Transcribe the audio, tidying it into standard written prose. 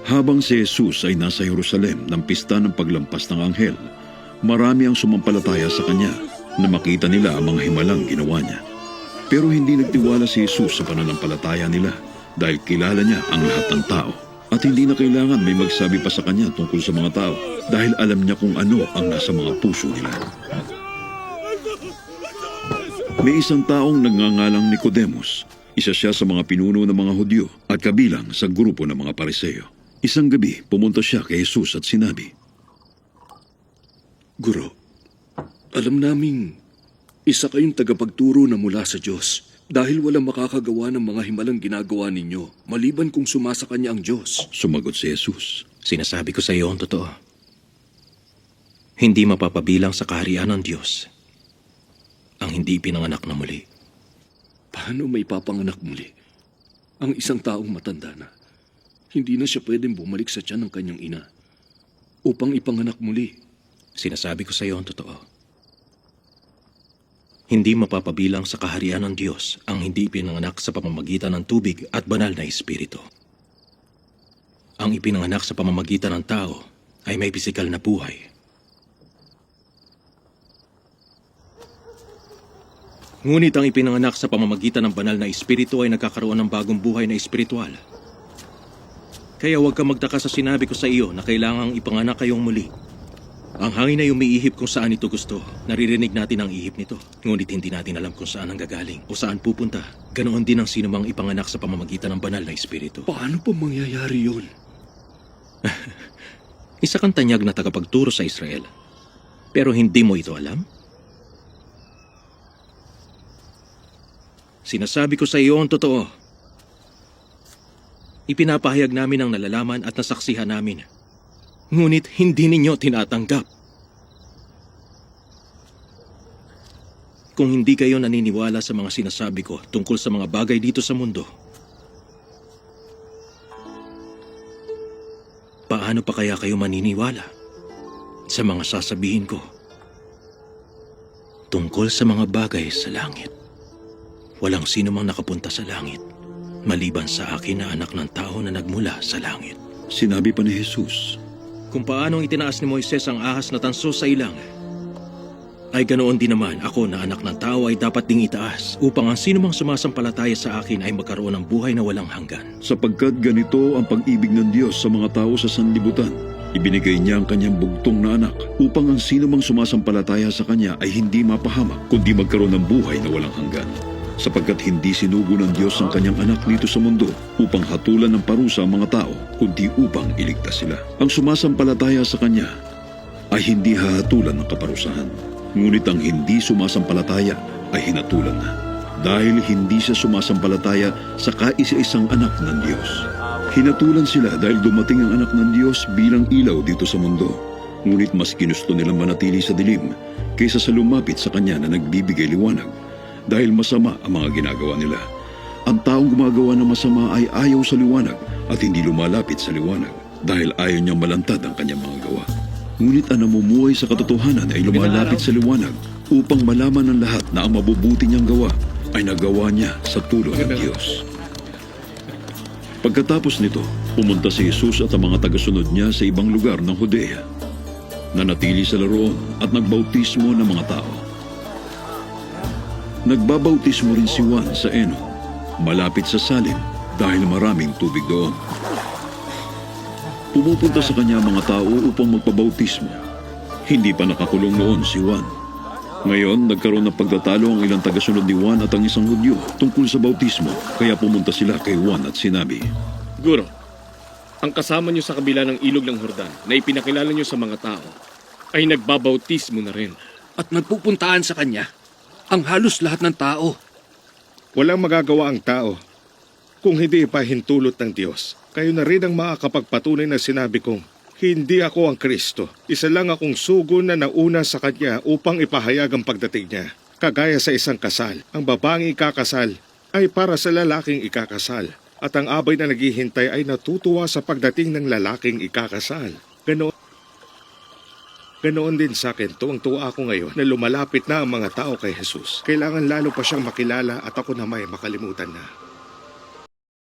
Habang si Jesus ay nasa Jerusalem ng pista ng paglampas ng anghel, marami ang sumampalataya sa kanya na makita nila ang mga himalang ginawa niya. Pero hindi nagtiwala si Jesus sa pananampalataya nila dahil kilala niya ang lahat ng tao. At hindi na kailangan may magsabi pa sa kanya tungkol sa mga tao dahil alam niya kung ano ang nasa mga puso nila. May isang taong nagngangalang Nicodemus. Isa siya sa mga pinuno ng mga Hudyo at kabilang sa grupo ng mga Pariseo. Isang gabi, pumunta siya kay Jesus at sinabi, Guro, alam naming isa kayong tagapagturo na mula sa Diyos dahil walang makakagawa ng mga himalang ginagawa ninyo maliban kung sumasa kanya ang Diyos. Sumagot si Jesus, Sinasabi ko sa iyo ang totoo. Hindi mapapabilang sa kaharian ng Diyos ang hindi pinanganak na muli. Paano may papanganak muli? Ang isang taong matanda na. Hindi na siya pwedeng bumalik sa tiyan ng kanyang ina upang ipanganak muli. Sinasabi ko sa iyo ang totoo. Hindi mapapabilang sa kaharian ng Diyos ang hindi pinanganak sa pamamagitan ng tubig at banal na espiritu. Ang ipinanganak sa pamamagitan ng tao ay may pisikal na buhay. Ngunit ang ipinanganak sa pamamagitan ng banal na espiritu ay nagkakaroon ng bagong buhay na espiritual. Kaya huwag kang magtaka sa sinabi ko sa iyo na kailangang ipanganak kayong muli. Ang hangin ay umiihip kung saan ito gusto. Naririnig natin ang ihip nito. Ngunit hindi natin alam kung saan ang gagaling o saan pupunta. Ganoon din ang sinumang ipanganak sa pamamagitan ng banal na espiritu. Paano pa mangyayari yun? Isa kang tanyag na tagapagturo sa Israel. Pero hindi mo ito alam? Sinasabi ko sa iyo ang totoo. Ipinapahayag namin ang nalalaman at nasaksihan namin. Ngunit hindi ninyo tinatanggap. Kung hindi kayo naniniwala sa mga sinasabi ko tungkol sa mga bagay dito sa mundo, paano pa kaya kayo maniniwala sa mga sasabihin ko tungkol sa mga bagay sa langit? Walang sino mang nakapunta sa langit maliban sa akin na anak ng tao na nagmula sa langit. Sinabi pa ni Jesus, Kung paanong itinaas ni Moises ang ahas na tanso sa ilang, ay ganoon din naman ako na anak ng tao ay dapat ding itaas upang ang sinumang sumasampalataya sa akin ay magkaroon ng buhay na walang hanggan. sapagkat ganito ang pag-ibig ng Diyos sa mga tao sa sanlibutan. Ibinigay niya ang kanyang bugtong na anak upang ang sinumang sumasampalataya sa kanya ay hindi mapahamak kundi magkaroon ng buhay na walang hanggan. Sapagkat hindi sinugo ng Diyos ang kanyang anak dito sa mundo upang hatulan ng parusa ang mga tao, kundi upang iligtas sila. Ang sumasampalataya sa kanya ay hindi hahatulan ng kaparusahan. Ngunit ang hindi sumasampalataya ay hinatulan na. Dahil hindi siya sumasampalataya sa kaisa-isang anak ng Diyos. Hinatulan sila dahil dumating ang anak ng Diyos bilang ilaw dito sa mundo. Ngunit mas ginusto nilang manatili sa dilim kaysa sa lumapit sa kanya na nagbibigay liwanag. Dahil masama ang mga ginagawa nila. Ang taong gumagawa ng masama ay ayaw sa liwanag at hindi lumalapit sa liwanag dahil ayaw niyang malantad ang kanyang mga gawa. Ngunit ang namumuhay sa katotohanan ay lumalapit sa liwanag upang malaman ng lahat na ang mabubuti niyang gawa ay nagawa niya sa tulong ng Diyos. Pagkatapos nito, pumunta si Jesus at ang mga tagasunod niya sa ibang lugar ng Judea. Nanatili sila roon at nagbautismo ng mga tao. Nagbabautismo rin si Juan sa Enon, malapit sa Salim dahil maraming tubig doon. Pumupunta sa kanya mga tao upang magpabautismo. Hindi pa nakakulong noon si Juan. Ngayon, nagkaroon ng pagtatalo ang ilang tagasunod ni Juan at ang isang Hudyo tungkol sa bautismo, kaya pumunta sila kay Juan at sinabi, Guro, ang kasama niyo sa kabila ng ilog ng Jordan na ipinakilala niyo sa mga tao ay nagbabautismo na rin. At nagpupuntaan sa kanya ang halos lahat ng tao. Walang magagawa ang tao kung hindi ipahintulot ng Diyos. Kayo na rin ang makakapagpatunay na sinabi kong, hindi ako ang Kristo. Isa lang akong sugo na nauna sa Kanya upang ipahayag ang pagdating niya. Kagaya sa isang kasal, ang babaeng ikakasal ay para sa lalaking ikakasal. At ang abay na naghihintay ay natutuwa sa pagdating ng lalaking ikakasal. Ganoon din sa akin, tuwang-tuwa ako ngayon na lumalapit na ang mga tao kay Jesus. Kailangan lalo pa siyang makilala at ako na may makalimutan na.